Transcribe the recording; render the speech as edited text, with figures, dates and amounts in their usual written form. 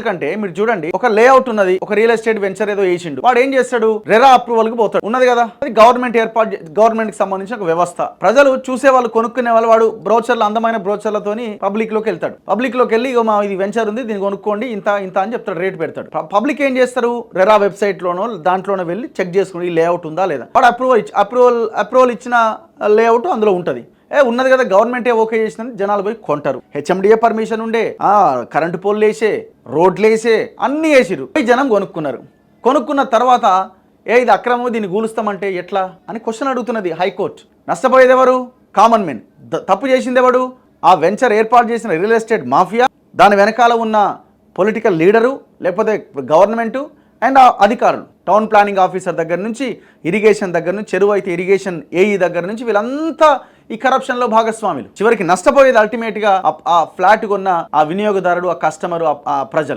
ఎందుకంటే మీరు చూడండి, ఒక లేఅవుట్ ఉన్నది, ఒక రియల్ ఎస్టేట్ వెంచర్ ఏదో వేసిండు, వాడు ఏం చేస్తాడు, రెరా అప్రూవల్ కి పోతాడు. ఉన్నది కదా, అది గవర్నమెంట్ కి సంబంధించిన ఒక వ్యవస్థ. ప్రజలు చూసే వాళ్ళు, కొనుక్కునే వాళ్ళు, వాడు బ్రోచర్లు, అందమైన బ్రోచర్లతోని పబ్లిక్ లోకి వెళ్తాడు. పబ్లిక్ లోకి వెళ్ళి మా ఇది వెంచర్ ఉంది, దీన్ని కొనుక్కోండి, ఇంత ఇంత అని చెప్తాడు, రేట్ పెడతాడు. పబ్లిక్ ఏం చేస్తారు, రెరా వెబ్సైట్ లోనో దాంట్లోనో వెళ్ళి చెక్ చేసుకుని ఈ లేఅవుట్ ఉందా లేదా. వాడు అప్రూవల్ ఇచ్చిన లేఅవుట్ అందులో ఉంటది. ఉన్నది కదా, గవర్నమెంటే ఓకే చేసిందని జనాలు పోయి కొంటారు. హెచ్ఎండిఏ పర్మిషన్ ఉండే, కరెంటు పోల్లు వేసే, రోడ్లు వేసే, అన్నీ వేసిరు. జనం కొనుక్కున్న తర్వాత ఇది అక్రమం, దీన్ని గూలుస్తామంటే ఎట్లా అని క్వశ్చన్ అడుగుతున్నది హైకోర్టు. నష్టపోయేది ఎవరు? Common men. తప్పు చేసింది ఎవడు? ఆ వెంచర్ ఏర్పాటు చేసిన రియల్ ఎస్టేట్ మాఫియా, దాని వెనకాల ఉన్న పొలిటికల్ లీడరు, లేకపోతే గవర్నమెంటు అండ్ అధికారులు. టౌన్ ప్లానింగ్ ఆఫీసర్ దగ్గర నుంచి, ఇరిగేషన్ దగ్గర నుంచి, చెరువు అయితే ఇరిగేషన్ ఏఈ దగ్గర నుంచి, వీళ్ళంతా ఈ కరప్షన్లో భాగస్వాములు. చివరికి నష్టపోయేది అల్టిమేట్గా ఆ ఫ్లాట్ కొన్న ఆ వినియోగదారుడు, ఆ కస్టమరు, ఆ ప్రజలు.